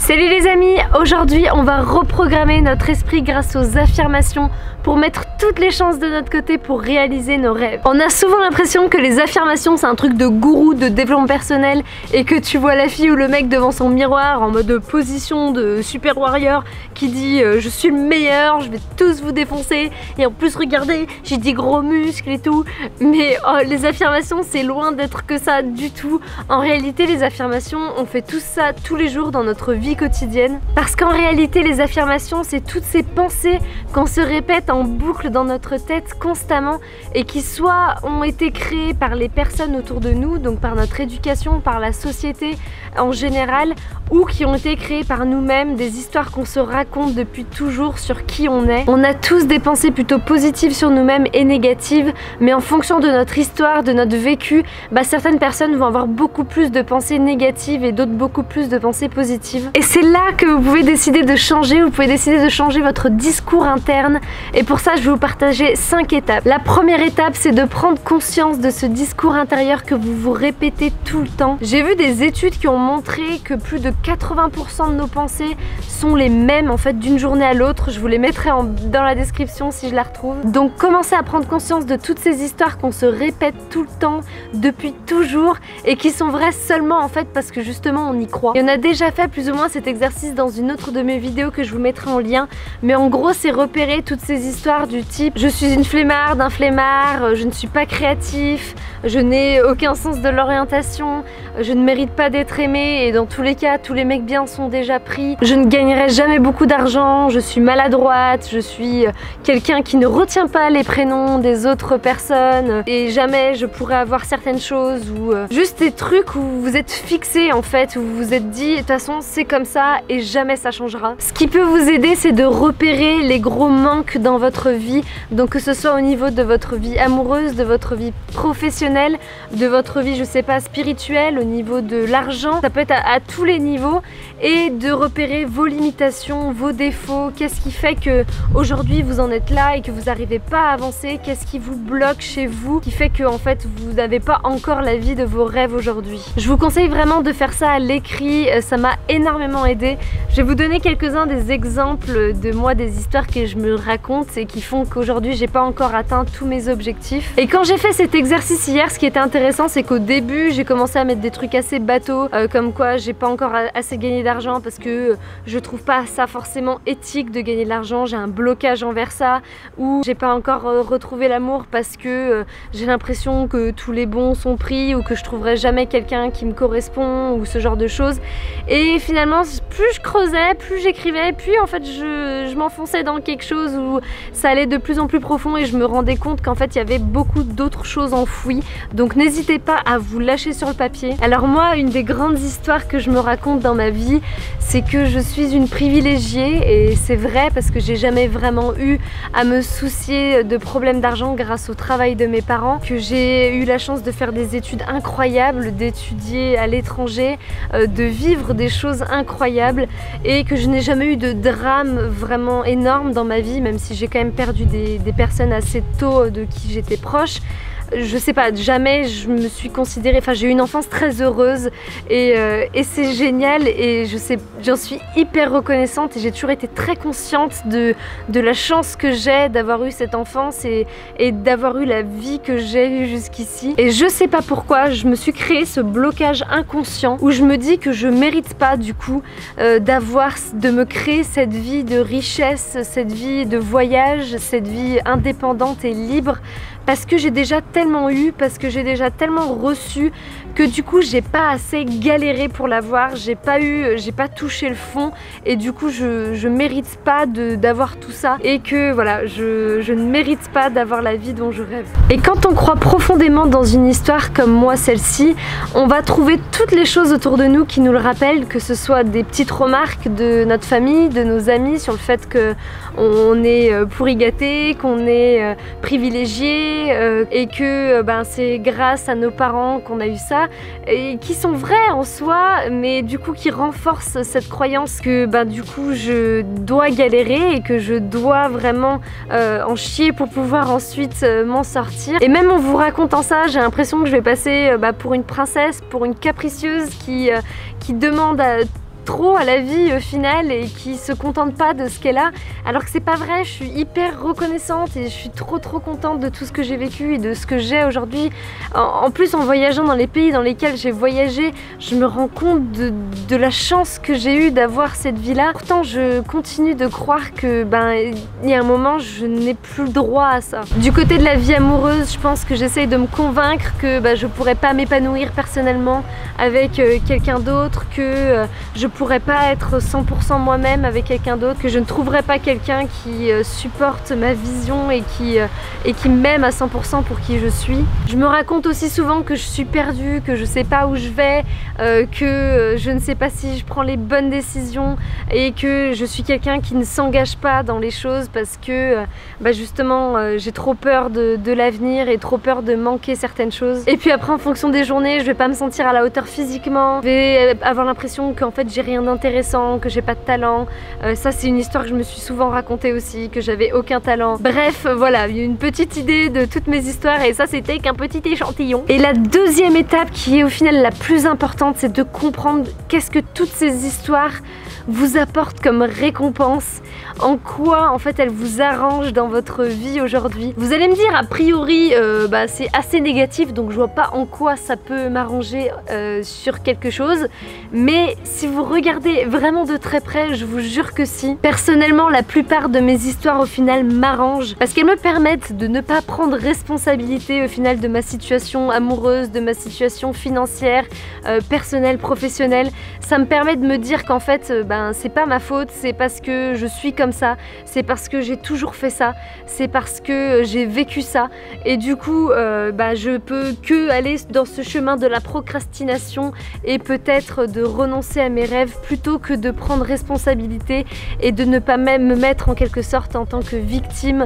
Salut les amis, aujourd'hui on va reprogrammer notre esprit grâce aux affirmations pour mettre toutes les chances de notre côté pour réaliser nos rêves. On a souvent l'impression que les affirmations c'est un truc de gourou, de développement personnel et que tu vois la fille ou le mec devant son miroir en mode position de super warrior qui dit je suis le meilleur, je vais tous vous défoncer et en plus regardez j'ai des gros muscles et tout. Mais les affirmations c'est loin d'être que ça du tout. En réalité les affirmations on fait tout ça tous les jours dans notre vie quotidienne, parce qu'en réalité les affirmations c'est toutes ces pensées qu'on se répète en boucle dans notre tête constamment et qui soit ont été créées par les personnes autour de nous, donc par notre éducation, par la société en général, ou qui ont été créées par nous-mêmes, des histoires qu'on se raconte depuis toujours sur qui on est. On a tous des pensées plutôt positives sur nous-mêmes et négatives, mais en fonction de notre histoire, de notre vécu, certaines personnes vont avoir beaucoup plus de pensées négatives et d'autres beaucoup plus de pensées positives. Et c'est là que vous pouvez décider de changer, vous pouvez décider de changer votre discours interne. Et pour ça, je vais vous partager 5 étapes. La première étape, c'est de prendre conscience de ce discours intérieur que vous vous répétez tout le temps. J'ai vu des études qui ont montré que plus de 80% de nos pensées sont les mêmes en fait d'une journée à l'autre. Je vous les mettrai dans la description si je la retrouve. Donc commencez à prendre conscience de toutes ces histoires qu'on se répète tout le temps, depuis toujours, et qui sont vraies seulement en fait parce que justement on y croit. Et on a déjà fait plus ou moins cet exercice dans une autre de mes vidéos que je vous mettrai en lien, mais en gros c'est repérer toutes ces histoires du type je suis une flemmarde, un flemmard, je ne suis pas créatif, je n'ai aucun sens de l'orientation, je ne mérite pas d'être aimé et dans tous les cas tous les mecs bien sont déjà pris, je ne gagnerai jamais beaucoup d'argent, je suis maladroite, je suis quelqu'un qui ne retient pas les prénoms des autres personnes et jamais je pourrais avoir certaines choses, ou juste des trucs où vous êtes fixé en fait, où vous vous êtes dit de toute façon c'est comme ça et jamais ça changera. Ce qui peut vous aider c'est de repérer les gros manques dans votre vie, donc que ce soit au niveau de votre vie amoureuse, de votre vie professionnelle, de votre vie je sais pas spirituelle, au niveau de l'argent, ça peut être à tous les niveaux, et de repérer vos limitations, vos défauts, qu'est-ce qui fait que aujourd'hui vous en êtes là et que vous n'arrivez pas à avancer, qu'est-ce qui vous bloque chez vous, qui fait que en fait vous n'avez pas encore la vie de vos rêves aujourd'hui. Je vous conseille vraiment de faire ça à l'écrit, ça m'a énormément aidé. Je vais vous donner quelques-uns des exemples de moi, des histoires que je me raconte et qui font qu'aujourd'hui j'ai pas encore atteint tous mes objectifs. Et quand j'ai fait cet exercice hier, ce qui était intéressant c'est qu'au début j'ai commencé à mettre des trucs assez bateaux, comme quoi j'ai pas encore assez gagné d'argent parce que je trouve pas ça forcément éthique de gagner de l'argent, j'ai un blocage envers ça, ou j'ai pas encore retrouvé l'amour parce que j'ai l'impression que tous les bons sont pris, ou que je trouverai jamais quelqu'un qui me correspond, ou ce genre de choses. Et finalement plus je creusais, plus j'écrivais, puis en fait je m'enfonçais dans quelque chose où ça allait de plus en plus profond et je me rendais compte qu'en fait il y avait beaucoup d'autres choses enfouies. Donc n'hésitez pas à vous lâcher sur le papier. Alors moi, une des grandes histoires que je me raconte dans ma vie, c'est que je suis une privilégiée, et c'est vrai parce que j'ai jamais vraiment eu à me soucier de problèmes d'argent grâce au travail de mes parents, que j'ai eu la chance de faire des études incroyables, d'étudier à l'étranger, de vivre des choses incroyables, et que je n'ai jamais eu de drame vraiment énorme dans ma vie, même si j'ai quand même perdu des personnes assez tôt de qui j'étais proche. Je sais pas, jamais je me suis considérée, enfin j'ai eu une enfance très heureuse et c'est génial, et j'en suis hyper reconnaissante, et j'ai toujours été très consciente de la chance que j'ai d'avoir eu cette enfance et d'avoir eu la vie que j'ai eue jusqu'ici. Et je sais pas pourquoi je me suis créé ce blocage inconscient où je me dis que je mérite pas du coup de me créer cette vie de richesse, cette vie de voyage, cette vie indépendante et libre, parce que j'ai déjà tellement eu, parce que j'ai déjà tellement reçu, que du coup j'ai pas assez galéré pour l'avoir, j'ai pas touché le fond, et du coup je mérite pas d'avoir tout ça, et que voilà, je ne mérite pas d'avoir la vie dont je rêve. Et quand on croit profondément dans une histoire comme moi celle-ci, on va trouver toutes les choses autour de nous qui nous le rappellent, que ce soit des petites remarques de notre famille, de nos amis sur le fait qu'on est pourri gâté, qu'on est privilégié, et que c'est grâce à nos parents qu'on a eu ça, et qui sont vrais en soi, mais du coup qui renforcent cette croyance que du coup je dois galérer et que je dois vraiment en chier pour pouvoir ensuite m'en sortir. Et même en vous racontant ça, j'ai l'impression que je vais passer pour une princesse, pour une capricieuse qui demande à trop à la vie au final et qui se contente pas de ce qu'elle a, alors que c'est pas vrai. Je suis hyper reconnaissante et je suis trop contente de tout ce que j'ai vécu et de ce que j'ai aujourd'hui. En plus, en voyageant dans les pays dans lesquels j'ai voyagé, je me rends compte de la chance que j'ai eue d'avoir cette vie-là. Pourtant, je continue de croire que il y a un moment, je n'ai plus le droit à ça. Du côté de la vie amoureuse, je pense que j'essaye de me convaincre que je pourrais pas m'épanouir personnellement avec quelqu'un d'autre, que je pourrais pas être 100% moi-même avec quelqu'un d'autre, que je ne trouverais pas quelqu'un qui supporte ma vision et qui m'aime à 100% pour qui je suis. Je me raconte aussi souvent que je suis perdue, que je sais pas où je vais, que je ne sais pas si je prends les bonnes décisions et que je suis quelqu'un qui ne s'engage pas dans les choses parce que justement j'ai trop peur de l'avenir et trop peur de manquer certaines choses. Et puis après, en fonction des journées, je vais pas me sentir à la hauteur physiquement, je vais avoir l'impression qu'en fait j'ai rien d'intéressant, que j'ai pas de talent. Ça c'est une histoire que je me suis souvent racontée aussi, que j'avais aucun talent. Bref, voilà, une petite idée de toutes mes histoires et ça c'était qu'un petit échantillon. Et la deuxième étape qui est au final la plus importante, c'est de comprendre qu'est-ce que toutes ces histoires vous apportent comme récompense, en quoi en fait elles vous arrangent dans votre vie aujourd'hui. Vous allez me dire a priori c'est assez négatif, donc je vois pas en quoi ça peut m'arranger sur quelque chose, mais si vous regardez vraiment de très près, je vous jure que si. Personnellement, la plupart de mes histoires au final m'arrangent parce qu'elles me permettent de ne pas prendre responsabilité au final de ma situation amoureuse, de ma situation financière, personnelle, professionnelle. Ça me permet de me dire qu'en fait c'est pas ma faute, c'est parce que je suis comme ça, c'est parce que j'ai toujours fait ça, c'est parce que j'ai vécu ça, et du coup je peux que aller dans ce chemin de la procrastination et peut-être de renoncer à mes rêves plutôt que de prendre responsabilité et de ne pas même me mettre en quelque sorte en tant que victime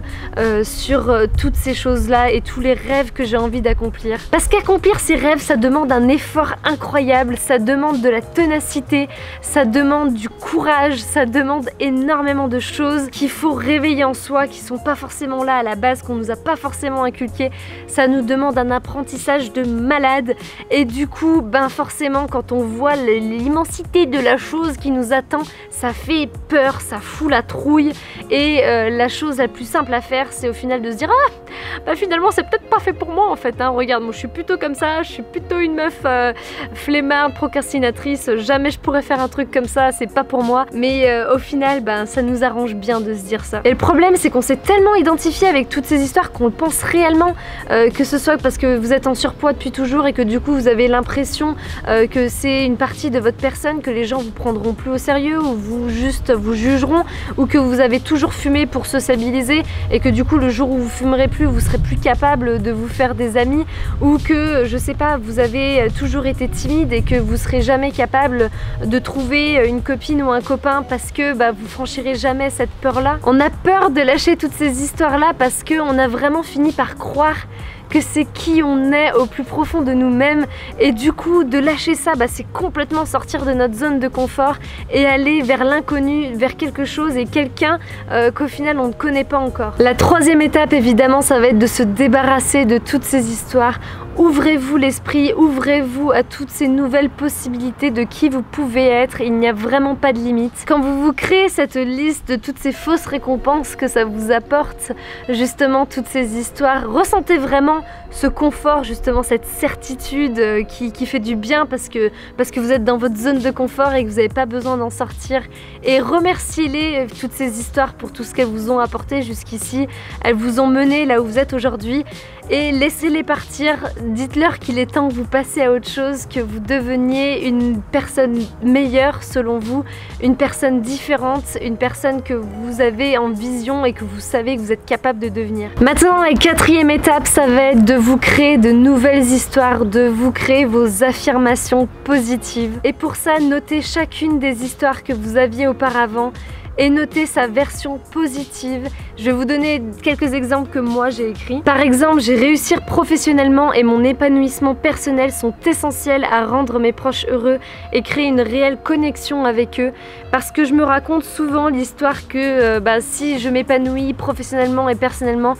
sur toutes ces choses-là et tous les rêves que j'ai envie d'accomplir. Parce qu'accomplir ces rêves, ça demande un effort incroyable, ça demande de la ténacité, ça demande du courage, ça demande énormément de choses qu'il faut réveiller en soi, qui sont pas forcément là à la base, qu'on nous a pas forcément inculqué. Ça nous demande un apprentissage de malade et du coup forcément quand on voit l'immensité de la chose qui nous attend, ça fait peur, ça fout la trouille et la chose la plus simple à faire, c'est au final de se dire finalement c'est peut-être pas fait pour moi en fait, regarde, moi je suis plutôt comme ça, je suis plutôt une meuf flemmarde, procrastinatrice, jamais je pourrais faire un truc comme ça, c'est pas pour moi. Mais au final ça nous arrange bien de se dire ça. Et le problème c'est qu'on s'est tellement identifié avec toutes ces histoires qu'on pense réellement, que ce soit parce que vous êtes en surpoids depuis toujours et que du coup vous avez l'impression que c'est une partie de votre personne, que les gens vous prendront plus au sérieux ou vous jugeront, ou que vous avez toujours fumé pour sociabiliser et que du coup le jour où vous fumerez plus, vous serez plus capable de vous faire des amis, ou que je sais pas, vous avez toujours été timide et que vous serez jamais capable de trouver une copine ou un copain parce que vous franchirez jamais cette peur-là. On a peur de lâcher toutes ces histoires-là parce qu'on a vraiment fini par croire que c'est qui on est au plus profond de nous-mêmes, et du coup de lâcher ça c'est complètement sortir de notre zone de confort et aller vers l'inconnu, vers quelque chose et quelqu'un qu'au final on ne connaît pas encore. La troisième étape évidemment, ça va être de se débarrasser de toutes ces histoires. Ouvrez-vous l'esprit, ouvrez-vous à toutes ces nouvelles possibilités de qui vous pouvez être, il n'y a vraiment pas de limite. Quand vous vous créez cette liste de toutes ces fausses récompenses que ça vous apporte, justement toutes ces histoires, ressentez vraiment ce confort, justement cette certitude qui fait du bien parce que vous êtes dans votre zone de confort et que vous n'avez pas besoin d'en sortir, et remerciez-les, toutes ces histoires, pour tout ce qu'elles vous ont apporté jusqu'ici. Elles vous ont mené là où vous êtes aujourd'hui, et laissez-les partir. Dites-leur qu'il est temps que vous passiez à autre chose, que vous deveniez une personne meilleure selon vous, une personne différente, une personne que vous avez en vision et que vous savez que vous êtes capable de devenir. Maintenant, la quatrième étape, ça va être de vous créer de nouvelles histoires, de vous créer vos affirmations positives. Et pour ça, notez chacune des histoires que vous aviez auparavant et noter sa version positive. Je vais vous donner quelques exemples que moi j'ai écrits. Par exemple, j'ai réussir professionnellement et mon épanouissement personnel sont essentiels à rendre mes proches heureux et créer une réelle connexion avec eux, parce que je me raconte souvent l'histoire que si je m'épanouis professionnellement et personnellement,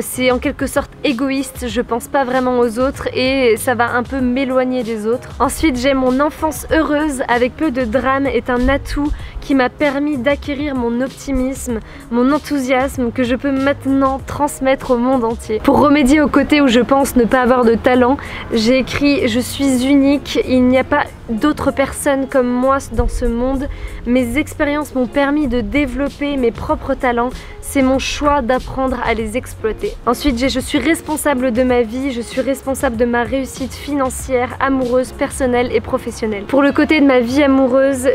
c'est en quelque sorte égoïste, je pense pas vraiment aux autres et ça va un peu m'éloigner des autres. Ensuite, j'ai mon enfance heureuse avec peu de drame est un atout qui m'a permis d'acquérir mon optimisme, mon enthousiasme que je peux maintenant transmettre au monde entier. Pour remédier au côté où je pense ne pas avoir de talent, j'ai écrit « Je suis unique, il n'y a pas d'autres personnes comme moi dans ce monde. Mes expériences m'ont permis de développer mes propres talents. C'est mon choix d'apprendre à les exploiter. » Ensuite, je suis responsable de ma vie, je suis responsable de ma réussite financière, amoureuse, personnelle et professionnelle. Pour le côté de ma vie amoureuse,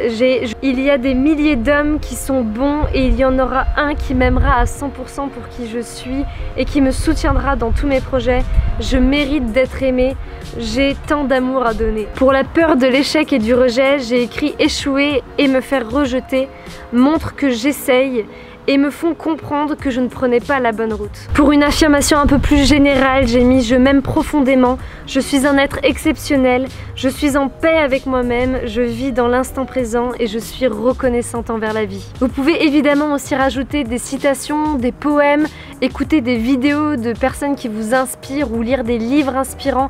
il y a des milliers d'hommes qui sont bons et il y en aura un qui m'aimera à 100% pour qui je suis et qui me soutiendra dans tous mes projets. Je mérite d'être aimée, j'ai tant d'amour à donner. Pour la peur de l'échec et du rejet, j'ai écrit « Échouer et me faire rejeter montre que j'essaye » et me font comprendre que je ne prenais pas la bonne route. Pour une affirmation un peu plus générale, j'ai mis « Je m'aime profondément, je suis un être exceptionnel, je suis en paix avec moi-même, je vis dans l'instant présent et je suis reconnaissante envers la vie ». Vous pouvez évidemment aussi rajouter des citations, des poèmes, écouter des vidéos de personnes qui vous inspirent ou lire des livres inspirants.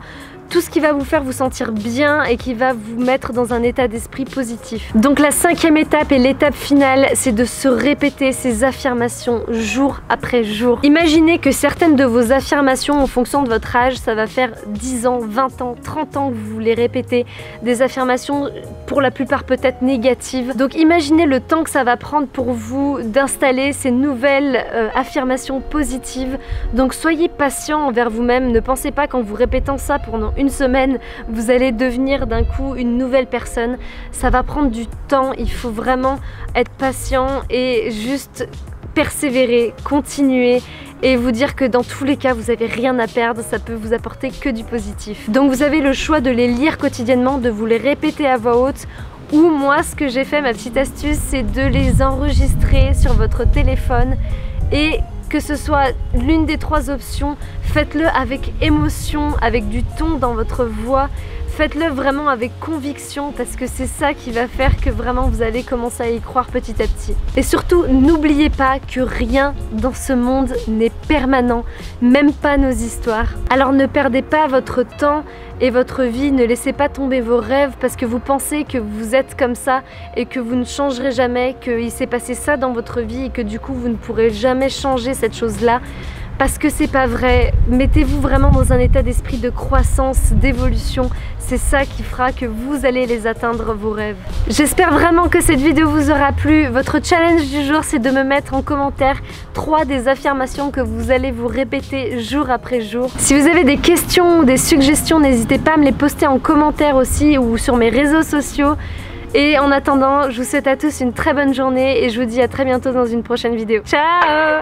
Tout ce qui va vous faire vous sentir bien et qui va vous mettre dans un état d'esprit positif. Donc la 5e étape et l'étape finale, c'est de se répéter ces affirmations jour après jour. Imaginez que certaines de vos affirmations en fonction de votre âge, ça va faire 10 ans, 20 ans, 30 ans que vous les répétez. Des affirmations pour la plupart peut-être négatives. Donc imaginez le temps que ça va prendre pour vous d'installer ces nouvelles affirmations positives. Donc soyez patient envers vous-même, ne pensez pas qu'en vous répétant ça pendant une semaine, vous allez devenir d'un coup une nouvelle personne. Ça va prendre du temps, il faut vraiment être patient et juste persévérer, continuer et vous dire que dans tous les cas, vous n'avez rien à perdre, ça peut vous apporter que du positif. Donc vous avez le choix de les lire quotidiennement, de vous les répéter à voix haute, ou moi, ce que j'ai fait, ma petite astuce, c'est de les enregistrer sur votre téléphone et que ce soit l'une des 3 options, faites-le avec émotion, avec du ton dans votre voix. Faites-le vraiment avec conviction parce que c'est ça qui va faire que vraiment vous allez commencer à y croire petit à petit. Et surtout, n'oubliez pas que rien dans ce monde n'est permanent, même pas nos histoires. Alors ne perdez pas votre temps et votre vie, ne laissez pas tomber vos rêves parce que vous pensez que vous êtes comme ça et que vous ne changerez jamais, qu'il s'est passé ça dans votre vie et que du coup vous ne pourrez jamais changer cette chose-là. Parce que c'est pas vrai. Mettez-vous vraiment dans un état d'esprit de croissance, d'évolution. C'est ça qui fera que vous allez les atteindre, vos rêves. J'espère vraiment que cette vidéo vous aura plu. Votre challenge du jour, c'est de me mettre en commentaire 3 des affirmations que vous allez vous répéter jour après jour. Si vous avez des questions ou des suggestions, n'hésitez pas à me les poster en commentaire aussi ou sur mes réseaux sociaux. Et en attendant, je vous souhaite à tous une très bonne journée et je vous dis à très bientôt dans une prochaine vidéo. Ciao!